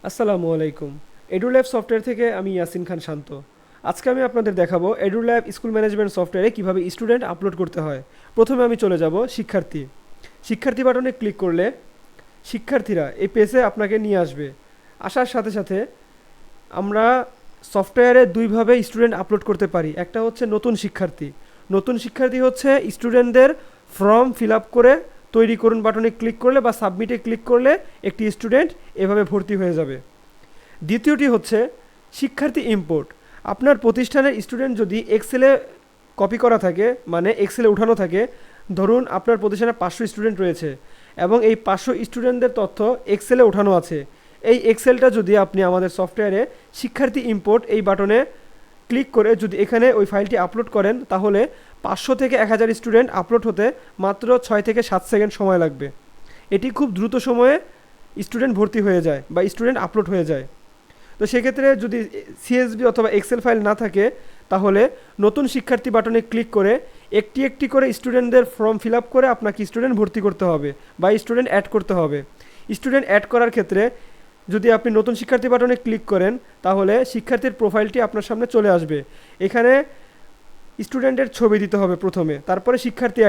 আসসালামু আলাইকুম। এডুল্যাব সফটওয়্যার থেকে আমি ইয়াসিন খান শান্ত। আজকে আমি আপনাদের দেখাবো এডুল্যাব স্কুল ম্যানেজমেন্ট সফটওয়্যারে কীভাবে স্টুডেন্ট আপলোড করতে হয়। প্রথমে আমি চলে যাব শিক্ষার্থী বাটনে ক্লিক করলে শিক্ষার্থীরা এই পেজে আপনাকে নিয়ে আসবে। আসার সাথে সাথে আমরা সফটওয়্যারে দুইভাবে স্টুডেন্ট আপলোড করতে পারি। একটা হচ্ছে নতুন শিক্ষার্থী হচ্ছে স্টুডেন্টদের ফর্ম ফিল আপ করে তৈরি করুন বাটনে ক্লিক করলে বা সাবমিটে ক্লিক করলে একটি স্টুডেন্ট এভাবে ভর্তি হয়ে যাবে। দ্বিতীয়টি হচ্ছে শিক্ষার্থী ইম্পোর্ট। আপনার প্রতিষ্ঠানের স্টুডেন্ট যদি এক্সেলে কপি করা থাকে, মানে এক্সেলে উঠানো থাকে, ধরুন আপনার প্রতিষ্ঠানে 500 স্টুডেন্ট রয়েছে এবং এই 500 স্টুডেন্টদের তথ্য এক্সেলে ওঠানো আছে। এই এক্সেলটা যদি আপনি আমাদের সফটওয়্যারে শিক্ষার্থী ইম্পোর্ট এই বাটনে ক্লিক করে যদি এখানে ওই ফাইলটি আপলোড করেন, তাহলে 500 থেকে 1000 স্টুডেন্ট আপলোড হতে মাত্র 6 থেকে 7 সেকেন্ড সময় লাগবে। এটি খুব দ্রুত সময়ে স্টুডেন্ট ভর্তি হয়ে যায় বা স্টুডেন্ট আপলোড হয়ে যায়। তো সেক্ষেত্রে যদি সিএসভি অথবা এক্সেল ফাইল না থাকে, তাহলে নতুন শিক্ষার্থী বাটনে ক্লিক করে একটি একটি করে স্টুডেন্টদের ফর্ম ফিল আপ করে আপনাকে স্টুডেন্ট ভর্তি করতে হবে বা স্টুডেন্ট অ্যাড করতে হবে। স্টুডেন্ট অ্যাড করার ক্ষেত্রে যদি আপনি নতুন শিক্ষার্থী বাটনে ক্লিক করেন, তাহলে শিক্ষার্থীর প্রোফাইলটি আপনার সামনে চলে আসবে। এখানে স্টুডেন্টের ছবি দিতে হবে প্রথমে, তারপরে শিক্ষার্থী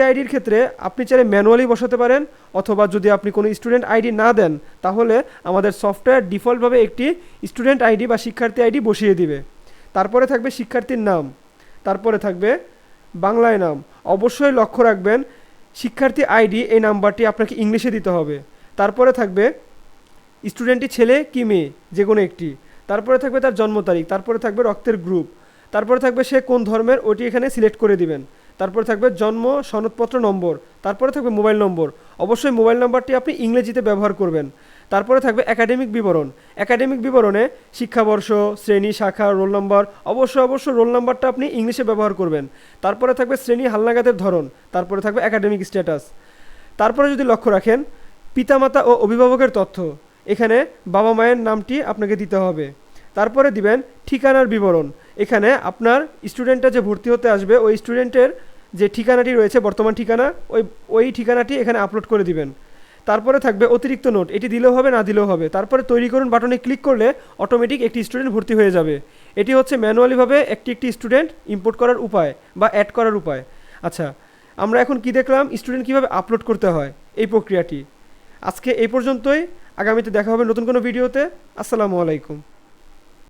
আইডির ক্ষেত্রে আপনি চাইলে ম্যানুয়ালি বসাতে পারেন, অথবা যদি আপনি কোনো স্টুডেন্ট আইডি না দেন, তাহলে আমাদের সফটওয়্যার ডিফল্টভাবে একটি স্টুডেন্ট আইডি বা শিক্ষার্থী আইডি বসিয়ে দিবে। তারপরে থাকবে শিক্ষার্থীর নাম, তারপরে থাকবে বাংলায় নাম। অবশ্যই লক্ষ্য রাখবেন শিক্ষার্থী আইডি এই নাম্বারটি আপনাকে ইংলিশে দিতে হবে। তারপরে থাকবে স্টুডেন্টটি ছেলে কি মেয়ে, যে কোনো একটি। তারপরে থাকবে তার জন্ম তারিখ, তারপরে থাকবে রক্তের গ্রুপ, তারপরে থাকবে সে কোন ধর্মের, ওটি এখানে সিলেক্ট করে দিবেন। তারপরে থাকবে জন্ম সনদপত্র নম্বর, তারপরে থাকবে মোবাইল নম্বর। অবশ্যই মোবাইল নম্বরটি আপনি ইংরেজিতে ব্যবহার করবেন। তারপরে থাকবে একাডেমিক বিবরণে শিক্ষাবর্ষ, শ্রেণী, শাখা, রোল নম্বর। অবশ্যই রোল নম্বরটা আপনি ইংলিশে ব্যবহার করবেন। তারপরে থাকবে শ্রেণী, হালনাগাদের ধরন, তারপরে থাকবে একাডেমিক স্ট্যাটাস। তারপরে যদি লক্ষ্য রাখেন পিতামাতা ও অভিভাবকের তথ্য, এখানে বাবা মায়ের নামটি আপনাকে দিতে হবে। তারপরে দিবেন ঠিকানার বিবরণ। এখানে আপনার স্টুডেন্টটা যে ভর্তি হতে আসবে ওই স্টুডেন্টের যে ঠিকানাটি রয়েছে, বর্তমান ঠিকানা, ওই ঠিকানাটি এখানে আপলোড করে দিবেন। তারপরে থাকবে অতিরিক্ত নোট, এটি দিলেও হবে না দিলেও হবে। তারপরে তৈরি করুন বাটনে ক্লিক করলে অটোমেটিক একটি স্টুডেন্ট ভর্তি হয়ে যাবে। এটি হচ্ছে ম্যানুয়ালিভাবে একটি স্টুডেন্ট ইম্পোর্ট করার উপায় বা অ্যাড করার উপায়। আচ্ছা, আমরা এখন কি দেখলাম, স্টুডেন্ট কীভাবে আপলোড করতে হয় এই প্রক্রিয়াটি। আজকে এই পর্যন্তই। আগামীতে দেখা হবে নতুন কোনো ভিডিওতে। আসসালামু আলাইকুম।